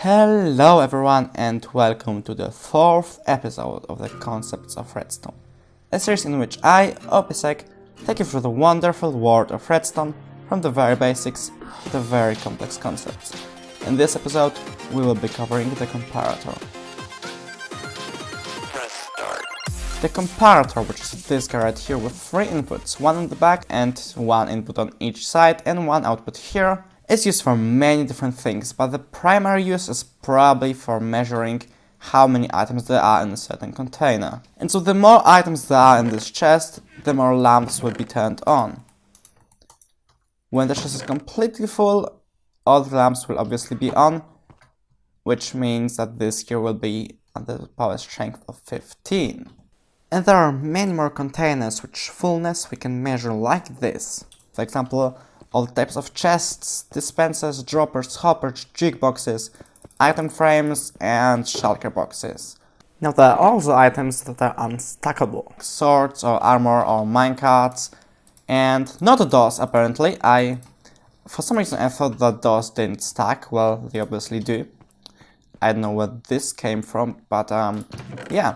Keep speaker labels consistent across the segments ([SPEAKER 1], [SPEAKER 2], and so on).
[SPEAKER 1] Hello everyone and welcome to the 4th episode of the Concepts of Redstone, a series in which I, Opisek, take you through the wonderful world of Redstone from the very basics to the very complex concepts. In this episode, we will be covering the comparator. The comparator, which is this guy right here with 3 inputs, one on the back and 1 input on each side and 1 output here, is used for many different things, but the primary use is probably for measuring how many items there are in a certain container. And so the more items there are in this chest, the more lamps will be turned on. When the chest is completely full, all the lamps will obviously be on, which means that this here will be under the power strength of 15. And there are many more containers which fullness we can measure like this. For example, all types of chests, dispensers, droppers, hoppers, jig boxes, item frames, and shulker boxes. Now there are also items that are unstackable. Swords or armor or minecarts, and not doors apparently. For some reason I thought that doors didn't stack. Well, they obviously do. I don't know where this came from, but yeah.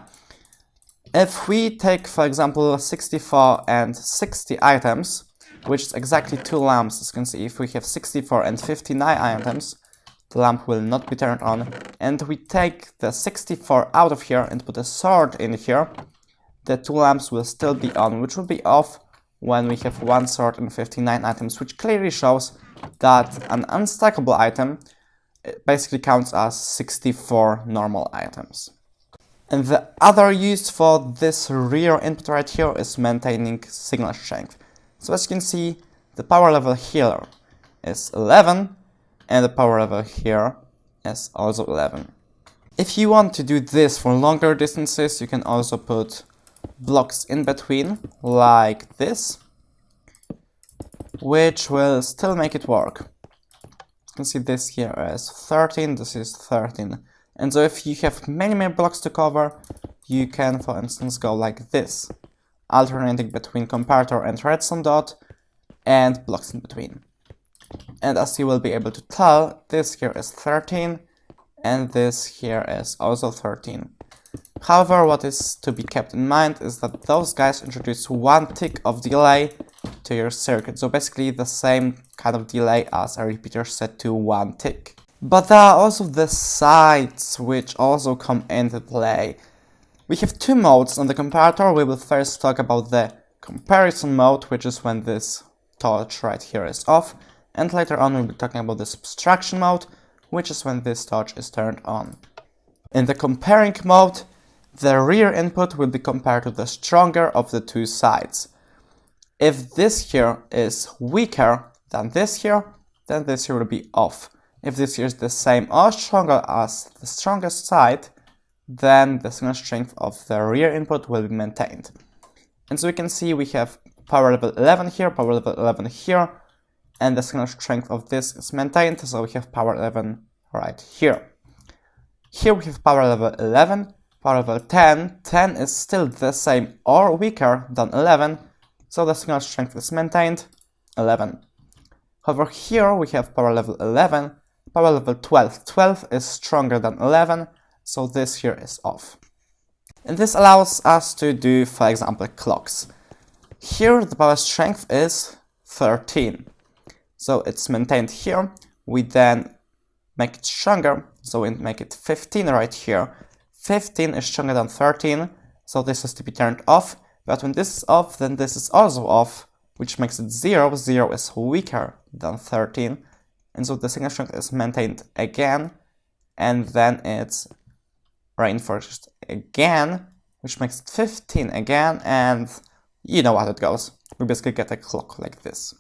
[SPEAKER 1] If we take, for example, 64 and 60 items, which is exactly 2 lamps, as you can see, if we have 64 and 59 items, the lamp will not be turned on, and we take the 64 out of here and put a sword in here, the 2 lamps will still be on, which will be off when we have 1 sword and 59 items, which clearly shows that an unstackable item basically counts as 64 normal items. And the other use for this rear input right here is maintaining signal strength. So as you can see, the power level here is 11, and the power level here is also 11. If you want to do this for longer distances, you can also put blocks in between, like this, which will still make it work. You can see this here is 13, this is 13. And so if you have many blocks to cover, you can, for instance, go like this, alternating between comparator and redstone dot, and blocks in between. And as you will be able to tell, this here is 13, and this here is also 13. However, what is to be kept in mind is that those guys introduce 1 tick of delay to your circuit, so basically the same kind of delay as a repeater set to 1 tick. But there are also the sides, which also come into play. We have 2 modes on the comparator. We will first talk about the comparison mode, which is when this torch right here is off, and later on we'll be talking about the subtraction mode, which is when this torch is turned on. In the comparing mode, the rear input will be compared to the stronger of the 2 sides. If this here is weaker than this here, then this here will be off. If this here is the same or stronger as the strongest side, then the signal strength of the rear input will be maintained. And so we can see we have power level 11 here, power level 11 here, and the signal strength of this is maintained, so we have power 11 right here. Here we have power level 11, power level 10, 10 is still the same or weaker than 11, so the signal strength is maintained, 11. However, here we have power level 11, power level 12, 12 is stronger than 11, so this here is off. And this allows us to do, for example, clocks. Here the power strength is 13. So it's maintained here. We then make it stronger, so we make it 15 right here. 15 is stronger than 13, so this has to be turned off. But when this is off, then this is also off, which makes it 0. 0 is weaker than 13. And so the signal strength is maintained again, and then it's reinforced again, which makes it 15 again, and you know how it goes. We basically get a clock like this.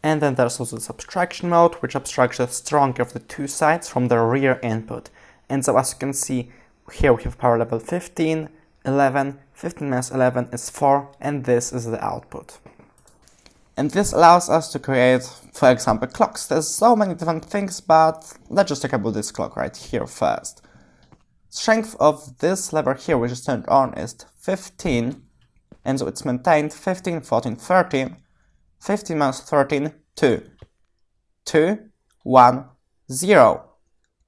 [SPEAKER 1] And then there's also the subtraction mode, which subtracts the stronger of the 2 sides from the rear input. And so as you can see, here we have power level 15, 11, 15 minus 11 is 4, and this is the output. And this allows us to create, for example, clocks. There's so many different things, but let's just talk about this clock right here first. Strength of this lever here, which is turned on, is 15, and so it's maintained 15, 14, 13, 15 minus 13, 2, 2, 1, 0.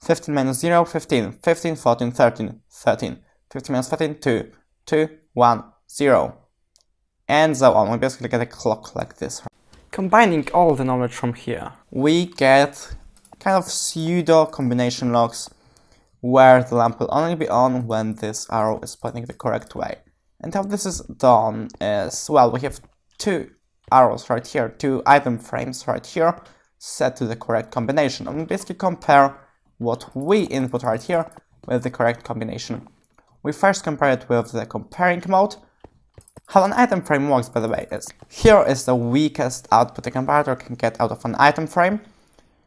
[SPEAKER 1] 15 minus 0, 15, 15, 14, 13, 13, 15 minus 13, 2, 2, 1, 0, and so on. We basically get a clock like this. Combining all the knowledge from here, we get kind of pseudo combination logs where the lamp will only be on when this arrow is pointing the correct way. And how this is done is, well, we have two arrows right here, two item frames right here, set to the correct combination. And we basically compare what we input right here with the correct combination. We first compare it with the comparing mode. How an item frame works, by the way, is here is the weakest output the comparator can get out of an item frame.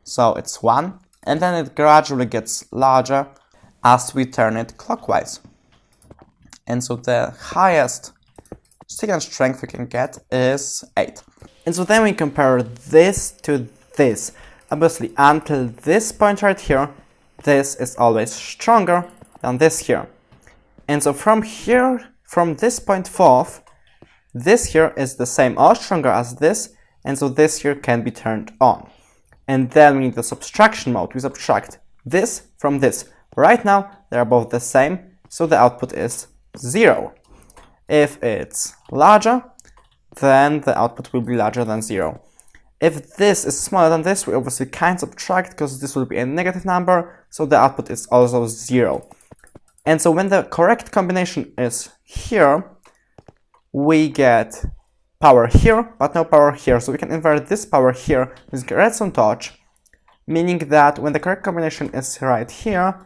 [SPEAKER 1] So it's 1, and then it gradually gets larger as we turn it clockwise. And so the highest signal strength we can get is 8. And so then we compare this to this. Obviously, until this point right here, this is always stronger than this here. And so from here, from this point forth, this here is the same or stronger as this, and so this here can be turned on. And then we need the subtraction mode. We subtract this from this. Right now, they are both the same, so the output is 0. If it's larger, then the output will be larger than 0. If this is smaller than this, we obviously can't subtract because this will be a negative number, so the output is also 0. And so when the correct combination is here, we get power here, but no power here. So we can invert this power here with redstone torch, meaning that when the correct combination is right here,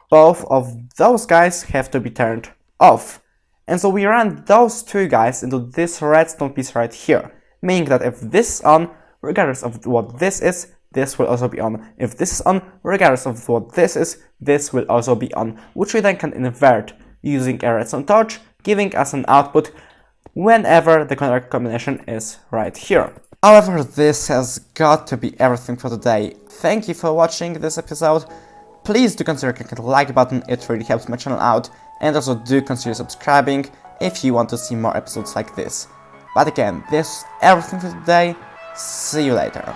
[SPEAKER 1] both of those guys have to be turned off. And so we run those two guys into this redstone piece right here, meaning that if this is on, regardless of what this is, this will also be on. If this is on, regardless of what this will also be on, which we then can invert using a redstone torch, giving us an output whenever the correct combination is right here. However, this has got to be everything for today. Thank you for watching this episode. Please do consider clicking the like button, it really helps my channel out, and also do consider subscribing if you want to see more episodes like this. But again, this is everything for today. See you later.